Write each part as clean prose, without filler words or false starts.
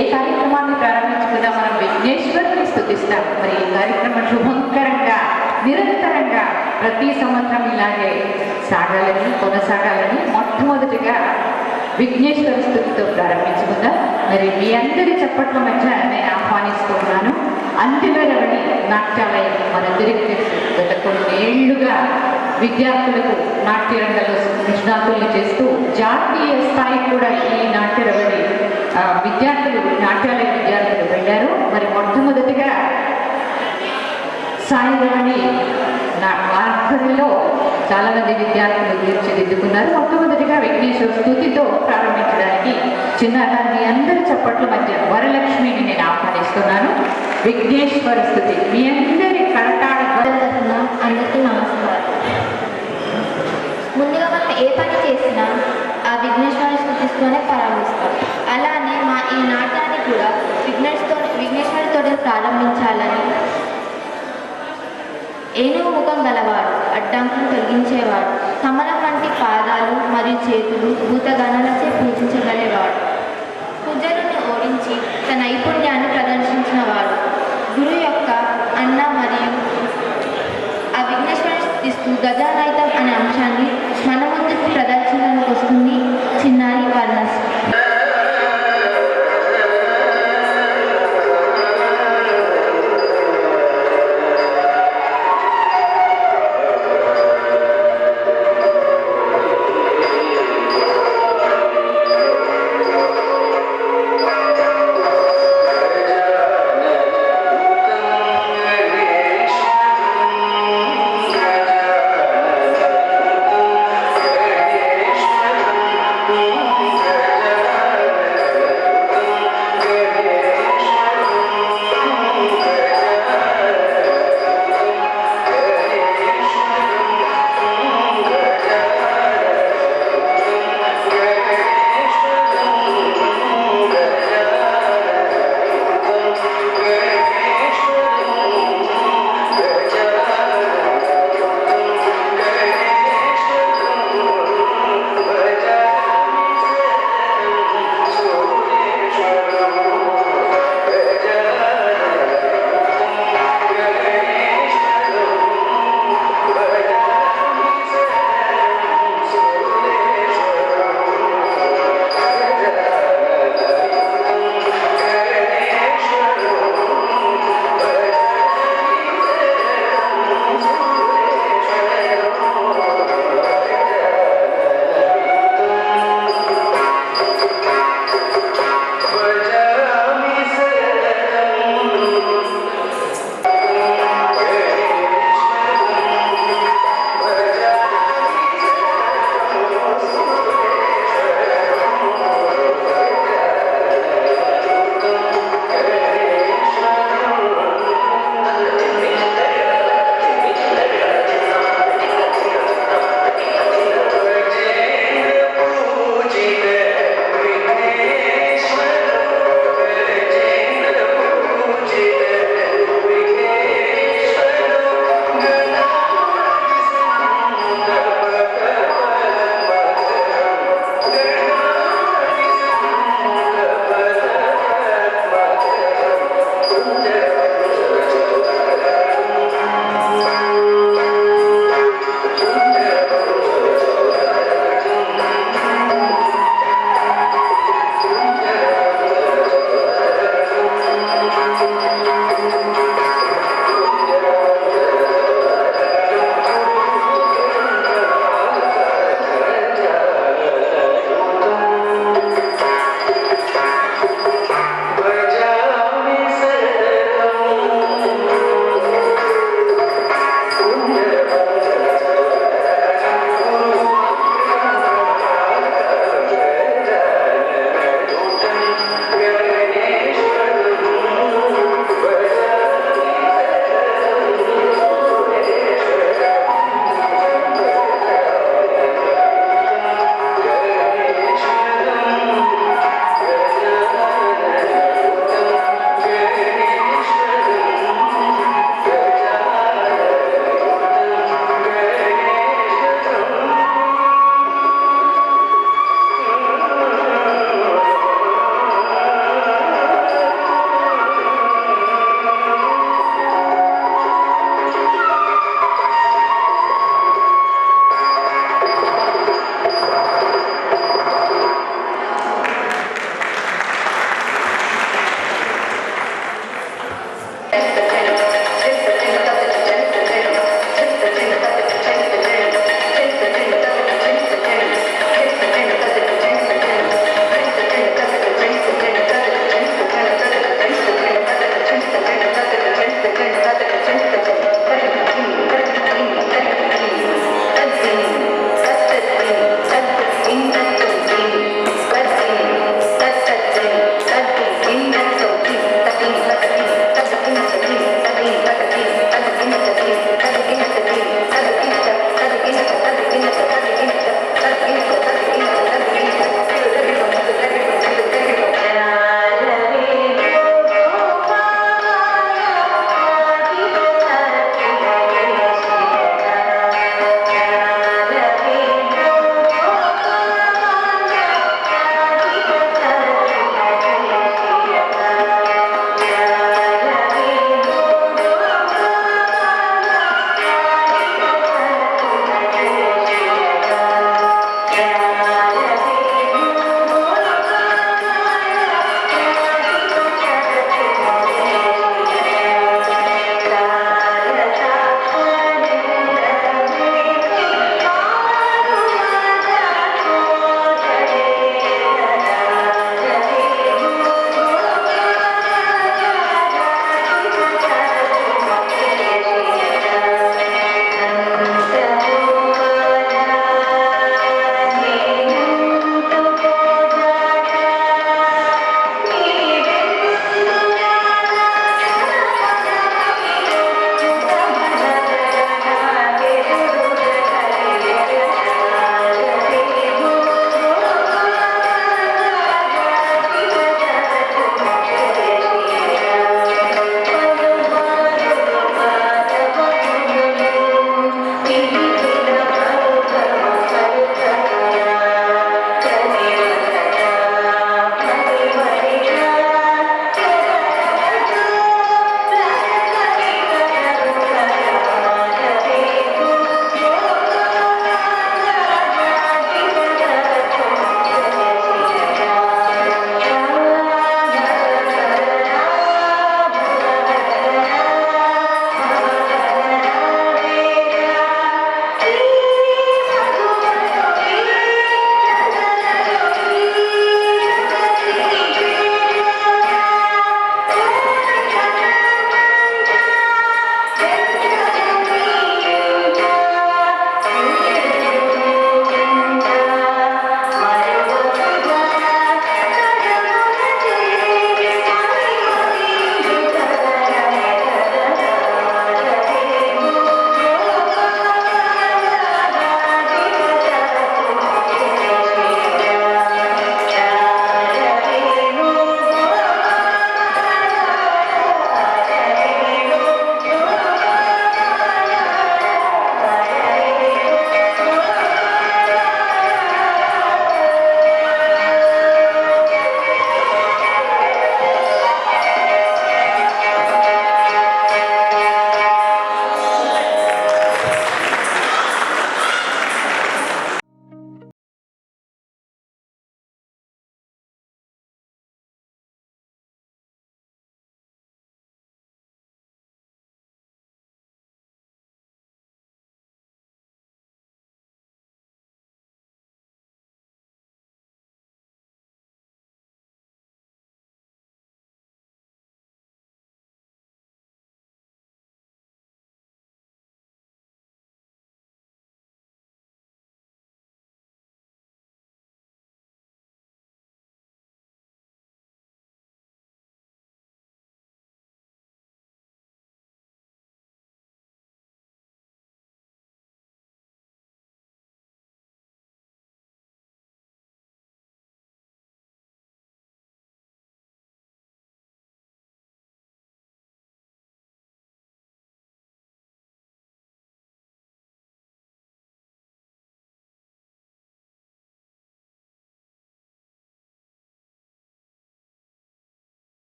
ఏ కార్యక్రమాన్ని ప్రారంభించుకున్నా మనం విఘ్నేశ్వరుని స్తుతిస్తాం. మరి ఈ కార్యక్రమం శుభంకరంగా నిరంతరంగా ప్రతి సంవత్సరం ఇలాగే కొనసాగాలని మొట్టమొదటిగా విఘ్నేశ్వర స్తుతితో ప్రారంభించుకుందాం. మరి మీ అందరి చప్పట్ల మధ్య నేను ఆహ్వానిస్తున్నాను. అంతిమరవణి నాట్యాలయం మనందరికీ తెలుసు. గత కొన్నేళ్లుగా విద్యార్థులకు నాట్యరంగంలో నిష్ణాతుల్ని చేస్తూ జాతీయ స్థాయికి కూడా ఈ నాట్యరవణి నాట్యాలయ విద్యార్థులు వెళ్ళారు. మరి మొట్టమొదటిగా సాయిరవణి ఆధ్వర్యంలో చాలా మంది విద్యార్థులు తీర్చిదిద్దుకున్నారు. మొట్టమొదటిగా విఘ్నేశ్వర స్తుతితో ప్రారంభించడానికి మీ అందరి చప్పట్ల మధ్య వరలక్ష్మిని నేను ఆహ్వానిస్తున్నాను. విఘ్నేశ్వర స్తుతి మీ అందరి కరటాల అందరికీ నమస్కారం. ముందుగా మనం ఏ పని చేసినా ఆ విఘ్నేశ్వరుని స్తుతిస్తూనే ప్రారంభిస్తాం. అలానే ఈ నాట్యాన్ని కూడా విఘ్నేశ్వరుడితో ప్రారంభించాలని, ఏనుగు ముఖం గలవాడు, అడ్డంకులు తొలగించేవాడు, కమలం వంటి పాదాలు మరియు చేతులు భూతగణాలచే పూజించగలేవాడు, కుజరుని ఓడించి తన నైపుణ్యాన్ని ప్రదర్శించిన వాడు, గురు యొక్క అన్న మరియు ఆ విఘ్నేశ్వరుని స్థిస్తూ గజానైతం అనే అంశాన్ని మన ముందుకు ప్రదర్శనకు వస్తుంది చిన్నారి వర్ణస్.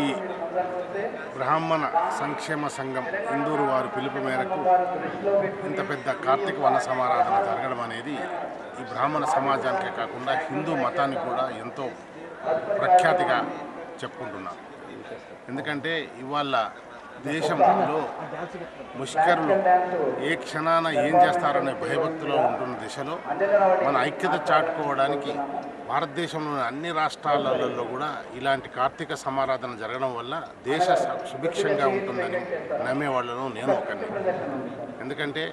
ఈ బ్రాహ్మణ సంక్షేమ సంఘం ఇందూరు వారి పిలుపు మేరకు ఇంత పెద్ద కార్తీక వన సమారాధన జరగడం అనేది ఈ బ్రాహ్మణ సమాజానికే కాకుండా హిందూ మతానికి కూడా ఎంతో ప్రఖ్యాతిగా చెప్పుకుంటున్నారు. ఎందుకంటే ఇవాళ దేశంలో ముష్కరులు ఏ క్షణాన ఏం చేస్తారనే భయభక్తిలో ఉంటున్న దిశలో మన ఐక్యత చాటుకోవడానికి భారతదేశంలోని అన్ని రాష్ట్రాలలో కూడా ఇలాంటి కార్తీక సమారాధన జరగడం వల్ల దేశ సుభిక్షంగా ఉంటుందని నమ్మేవాళ్ళను నేను ఒకరిని. ఎందుకంటే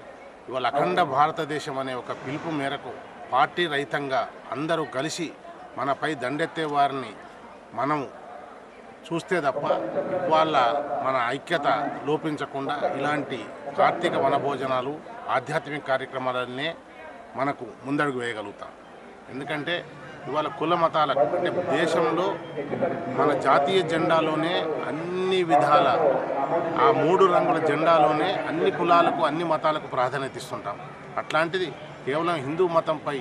ఇవాళ అఖండ భారతదేశం అనే ఒక పిలుపు మేరకు పార్టీ రహితంగా అందరూ కలిసి మనపై దండెత్తే వారిని మనం చూస్తే తప్ప ఇవాళ మన ఐక్యత లోపించకుండా ఇలాంటి కార్తీక వనభోజనాలు ఆధ్యాత్మిక కార్యక్రమాలనే మనకు ముందడుగు వేయగలుగుతాం. ఎందుకంటే ఇవాళ కుల మతాలకు అంటే దేశంలో మన జాతీయ జెండాలోనే అన్ని విధాల ఆ 3 రంగుల జెండాలోనే అన్ని కులాలకు అన్ని మతాలకు ప్రాధాన్యత ఇస్తుంటాం. అట్లాంటిది కేవలం హిందూ మతంపై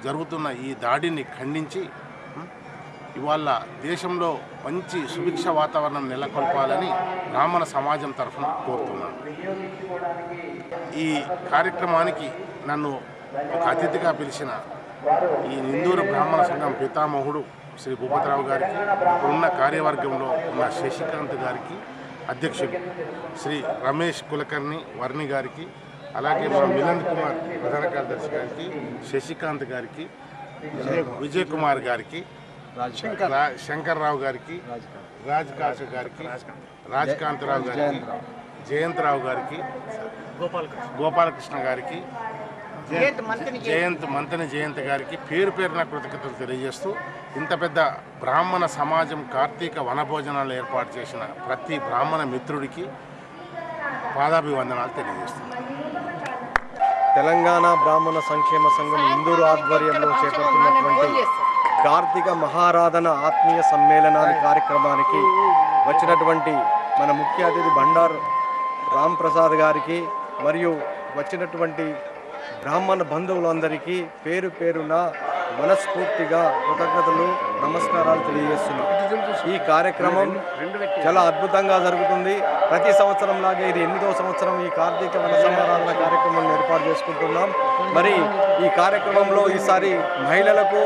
జరుగుతున్న ఈ దాడిని ఖండించి ఇవాళ దేశంలో మంచి సుభిక్ష వాతావరణం నెలకొల్పాలని బ్రాహ్మణ సమాజం తరఫున కోరుతున్నాను. ఈ కార్యక్రమానికి నన్ను ఒక అతిథిగా పిలిచిన ఈ ఇందూరు బ్రాహ్మణ సంఘం పితామహుడు శ్రీ భూపతిరావు గారికి, ఇప్పుడున్న కార్యవర్గంలో ఉన్న శశికాంత్ గారికి, అధ్యక్షుడు శ్రీ రమేష్ కులకర్ణి వర్ణి గారికి, అలాగే మా మిలన్ కుమార్ ప్రధాన కార్యదర్శి గారికి, శశికాంత్ గారికి, విజయ్ కుమార్ గారికి, శంకర్రావు గారికి, రాజ్కాశ గారికి, రాజ్కాంతరావు గారికి, జయంతరావు గారికి, గోపాలకృష్ణ గారికి, జయంత్ గారికి పేరు పేరున కృతజ్ఞతలు తెలియజేస్తూ ఇంత పెద్ద బ్రాహ్మణ సమాజం కార్తీక వనభోజనాలు ఏర్పాటు చేసిన ప్రతి బ్రాహ్మణ మిత్రుడికి పాదాభివందనాలు తెలియజేస్తున్నాను. తెలంగాణ బ్రాహ్మణ సంక్షేమ సంఘం ఇందూరు ఆధ్వర్యంలో చేపడుతున్నటువంటి కార్తీక మహారాధన ఆత్మీయ సమ్మేళనాన్ని కార్యక్రమానికి వచ్చినటువంటి మన ముఖ్య అతిథి బండారు రామ్ ప్రసాద్ గారికి మరియు వచ్చినటువంటి బ్రాహ్మణ బంధువులందరికీ పేరు పేరున మనస్ఫూర్తిగా కృతజ్ఞతలు నమస్కారాలు తెలియజేస్తున్నాం. ఈ కార్యక్రమం చాలా అద్భుతంగా జరుగుతుంది. ప్రతి సంవత్సరం లాగే ఇది 8వ సంవత్సరం ఈ కార్తీక వన సమారాధన కార్యక్రమాన్ని ఏర్పాటు చేసుకుంటున్నాం. మరి ఈ కార్యక్రమంలో ఈసారి మహిళలకు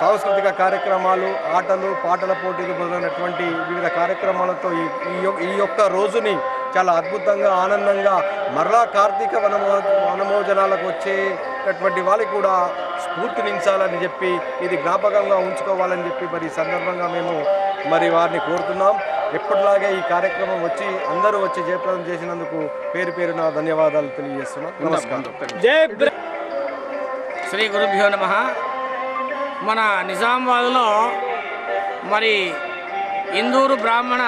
సాంస్కృతిక కార్యక్రమాలు, ఆటలు, పాటల పోటీలు మొదలైనటువంటి వివిధ కార్యక్రమాలతో ఈ యొక్క రోజుని చాలా అద్భుతంగా ఆనందంగా మరలా కార్తీక వనభోజనాలకు వచ్చేటటువంటి వాళ్ళకి కూడా స్ఫూర్తినించాలని చెప్పి ఇది జ్ఞాపకంగా ఉంచుకోవాలని చెప్పి మరి ఈ సందర్భంగా మేము మరి వారిని కోరుతున్నాం. ఎప్పటిలాగే ఈ కార్యక్రమం వచ్చి అందరూ వచ్చి జయప్రదం చేసినందుకు పేరు పేరున ధన్యవాదాలు తెలియజేస్తున్నాం. నమస్కారం. శ్రీ గురుభ్యో నమః. మన నిజామాబాద్లో మరి ఇందూరు బ్రాహ్మణ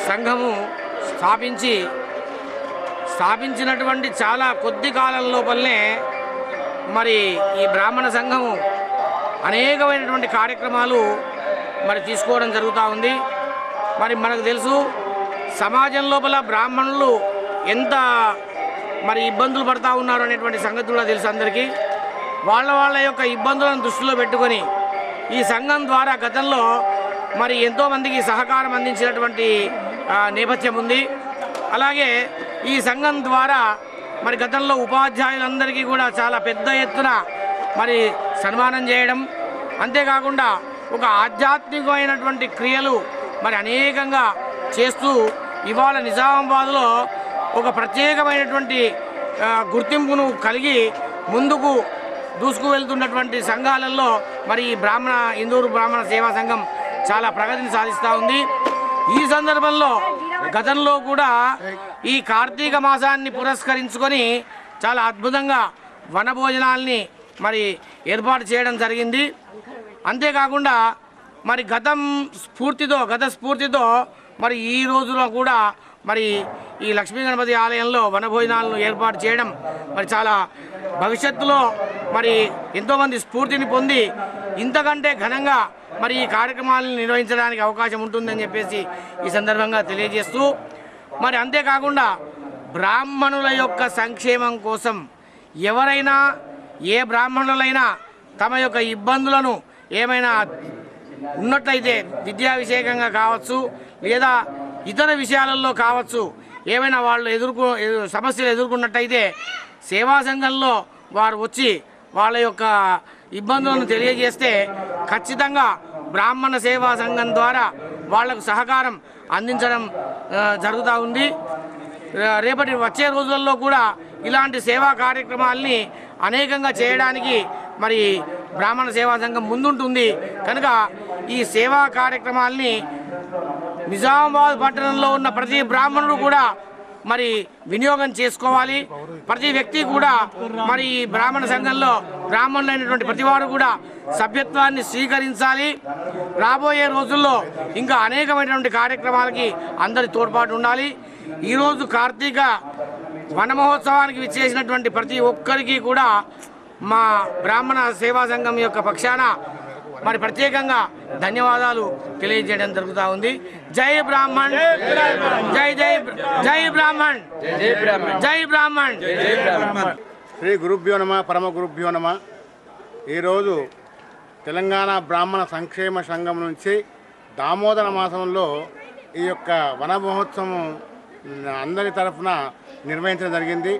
సంఘము స్థాపించినటువంటి చాలా కొద్ది కాలం లోపలనే మరి ఈ బ్రాహ్మణ సంఘము అనేకమైనటువంటి కార్యక్రమాలు మరి తీసుకోవడం జరుగుతూ ఉంది. మరి మనకు తెలుసు సమాజం లోపల బ్రాహ్మణులు ఎంత మరి ఇబ్బందులు పడుతూ ఉన్నారు అనేటువంటి సంగతి కూడా తెలుసు అందరికీ. వాళ్ళ యొక్క ఇబ్బందులను దృష్టిలో పెట్టుకొని ఈ సంఘం ద్వారా గతంలో మరి ఎంతోమందికి సహకారం అందించినటువంటి నేపథ్యం ఉంది. అలాగే ఈ సంఘం ద్వారా మరి గతంలో ఉపాధ్యాయులందరికీ కూడా చాలా పెద్ద ఎత్తున మరి సన్మానం చేయడం, అంతేకాకుండా ఒక ఆధ్యాత్మికమైనటువంటి క్రియలు మరి అనేకంగా చేస్తూ ఇవాళ నిజామాబాద్లో ఒక ప్రత్యేకమైనటువంటి గుర్తింపును కలిగి ముందుకు దూసుకు వెళ్తున్నటువంటి సంఘాలలో మరి ఈ ఇందూరు బ్రాహ్మణ సేవా సంఘం చాలా ప్రగతిని సాధిస్తూ ఉంది. ఈ సందర్భంలో గతంలో కూడా ఈ కార్తీక మాసాన్ని పురస్కరించుకొని చాలా అద్భుతంగా వనభోజనాల్ని మరి ఏర్పాటు చేయడం జరిగింది. అంతేకాకుండా మరి గత స్ఫూర్తితో మరి ఈ రోజులో కూడా మరి ఈ లక్ష్మీ గణపతి ఆలయంలో వనభోజనాలను ఏర్పాటు చేయడం మరి చాలా భవిష్యత్తులో మరి ఎంతోమంది స్ఫూర్తిని పొంది ఇంతకంటే ఘనంగా మరి ఈ కార్యక్రమాలను నిర్వహించడానికి అవకాశం ఉంటుందని చెప్పేసి ఈ సందర్భంగా తెలియజేస్తూ మరి అంతేకాకుండా బ్రాహ్మణుల యొక్క సంక్షేమం కోసం ఎవరైనా ఏ బ్రాహ్మణులైనా తమ యొక్క ఇబ్బందులను ఏమైనా ఉన్నట్లయితే విద్యావిషేకంగా కావచ్చు లేదా ఇతర విషయాలలో కావచ్చు ఏమైనా వాళ్ళు సమస్యలు ఎదుర్కొన్నట్టయితే సేవా సంఘంలో వారు వచ్చి వాళ్ళ యొక్క ఇబ్బందులను తెలియజేస్తే ఖచ్చితంగా బ్రాహ్మణ సేవా సంఘం ద్వారా వాళ్లకు సహకారం అందించడం జరుగుతూ ఉంది. వచ్చే రోజుల్లో కూడా ఇలాంటి సేవా కార్యక్రమాల్ని అనేకంగా చేయడానికి మరి బ్రాహ్మణ సేవా సంఘం ముందుంటుంది కనుక ఈ సేవా కార్యక్రమాల్ని నిజామాబాద్ పట్టణంలో ఉన్న ప్రతి బ్రాహ్మణుడు కూడా మరి వినియోగం చేసుకోవాలి. ప్రతి వ్యక్తి కూడా మరి ఈ బ్రాహ్మణ సంఘంలో బ్రాహ్మణులైనటువంటి ప్రతి వారు కూడా సభ్యత్వాన్ని స్వీకరించాలి. రాబోయే రోజుల్లో ఇంకా అనేకమైనటువంటి కార్యక్రమాలకి అందరి తోడ్పాటు ఉండాలి. ఈరోజు కార్తీక వన మహోత్సవానికి విచ్చేసినటువంటి ప్రతి ఒక్కరికి కూడా మా బ్రాహ్మణ సేవా సంఘం యొక్క పక్షాన మరి ప్రత్యేకంగా ధన్యవాదాలు తెలియజేయడం జరుగుతూ ఉంది. జై బ్రాహ్మణ్, జై జై జై బ్రాహ్మణ్, జై బ్రాహ్మణ్. శ్రీ గురుభ్యో నమ, పరమ గురుభ్యో నమ. ఈరోజు తెలంగాణ బ్రాహ్మణ సంక్షేమ సంఘం నుంచి దామోదర మాసంలో ఈ యొక్క వన మహోత్సవం అందరి తరఫున నిర్వహించడం జరిగింది.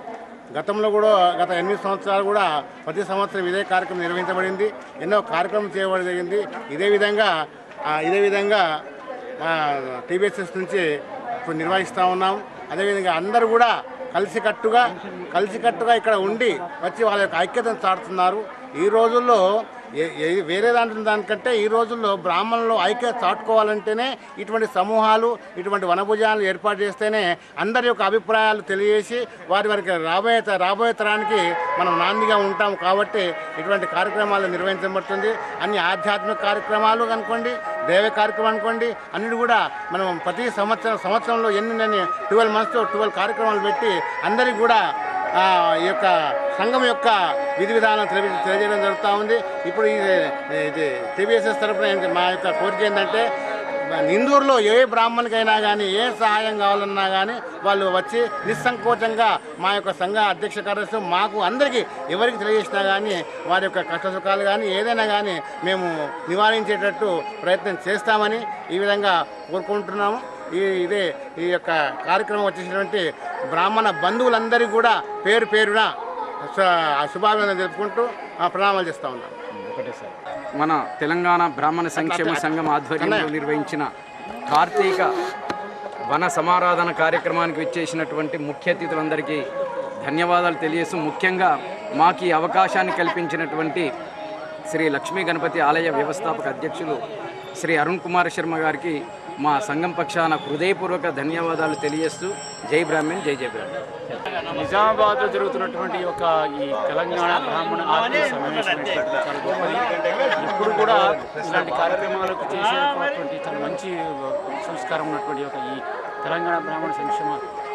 గతంలో కూడా గత 8 సంవత్సరాలు కూడా ప్రతి సంవత్సరం ఇదే కార్యక్రమం నిర్వహించబడింది. ఎన్నో కార్యక్రమం చేయబడి జరిగింది. ఇదే విధంగా టీబీఎస్ఎస్ నుంచి ఇప్పుడు నిర్వహిస్తూ ఉన్నాం. అదేవిధంగా అందరూ కూడా కలిసికట్టుగా ఇక్కడ ఉండి వచ్చి వాళ్ళ యొక్క ఐక్యతను చాటుతున్నారు. ఈ రోజుల్లో వేరే దానికంటే ఈ రోజుల్లో బ్రాహ్మణులు ఐక్యత చాటుకోవాలంటేనే ఇటువంటి సమూహాలు, ఇటువంటి వనభుజాలు ఏర్పాటు చేస్తేనే అందరి యొక్క అభిప్రాయాలు తెలియజేసి వారికి రాబోయే తరానికి మనం నాందిగా ఉంటాం. కాబట్టి ఇటువంటి కార్యక్రమాలు నిర్వహించబడుతుంది. అన్ని ఆధ్యాత్మిక కార్యక్రమాలు అనుకోండి, దైవ కార్యక్రమం అనుకోండి, అన్నిటి కూడా మనం ప్రతి సంవత్సరంలో ఎన్ని 12 మంత్స్తో 12 కార్యక్రమాలు పెట్టి అందరికీ కూడా ఈ యొక్క సంఘం యొక్క విధి విధానం తెలియజేయడం జరుగుతూ ఉంది. ఇప్పుడు ఇది టీబీఎస్ఎస్ తరఫున మా యొక్క కోరిక ఏంటంటే ఇందూరులో ఏ బ్రాహ్మణునికైనా కానీ ఏ సహాయం కావాలన్నా కానీ వాళ్ళు వచ్చి నిస్సంకోచంగా మా యొక్క సంఘ అధ్యక్ష కార్యదర్శి మాకు అందరికీ ఎవరికి తెలియజేసినా కానీ వారి యొక్క కష్టసుఖాలు కానీ ఏదైనా కానీ మేము నివారించేటట్టు ప్రయత్నం చేస్తామని ఈ విధంగా కోరుకుంటున్నాము. ఈ యొక్క కార్యక్రమం వచ్చేసినటువంటి బ్రాహ్మణ బంధువులందరికీ కూడా పేరున శుభాభినందనలు జరుపుకుంటూ ప్రణామాలు చేస్తూ ఉన్నాం. మన తెలంగాణ బ్రాహ్మణ సంక్షేమ సంఘం ఆధ్వర్యంలో నిర్వహించిన కార్తీక వన సమారాధన కార్యక్రమానికి విచ్చేసినటువంటి ముఖ్య అతిథులందరికీ ధన్యవాదాలు తెలియజేస్తూ, ముఖ్యంగా మాకు ఈ అవకాశాన్ని కల్పించినటువంటి శ్రీ లక్ష్మీ గణపతి ఆలయ వ్యవస్థాపక అధ్యక్షులు శ్రీ అరుణ్ కుమార్ శర్మ గారికి మా సంఘం పక్షాన హృదయపూర్వక ధన్యవాదాలు తెలియజేస్తూ జై బ్రాహ్మణ్, జై జై బ్రాహ్మణ్. నిజామాబాద్లో జరుగుతున్నటువంటి ఈ తెలంగాణ బ్రాహ్మణ ఆత్మీయ సమావేశం చాలా గొప్పది. ఇప్పుడు కూడా ఇలాంటి కార్యక్రమాలకు చేసేటువంటి చాలా మంచి సంస్కారం ఉన్నటువంటి ఈ తెలంగాణ బ్రాహ్మణ సంక్షేమ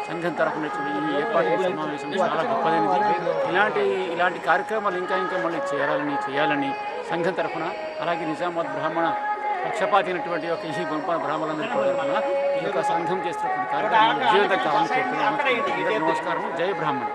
సంఘం తరఫున ఈ ఏర్పాటు సమావేశం చాలా గొప్పదైనది. ఇలాంటి కార్యక్రమాలు ఇంకా మళ్ళీ చేయాలని సంఘం తరఫున, అలాగే నిజామాబాద్ బ్రాహ్మణ పక్షపాతి అయినటువంటి ఈ గొప్ప బ్రాహ్మణులందరికీ ఈ యొక్క సంఘం చేస్తున్నటువంటి కార్యక్రమాలు విజయవంతం కావాలని కోరుతున్నాను. నమస్కారం. జై బ్రాహ్మణ్.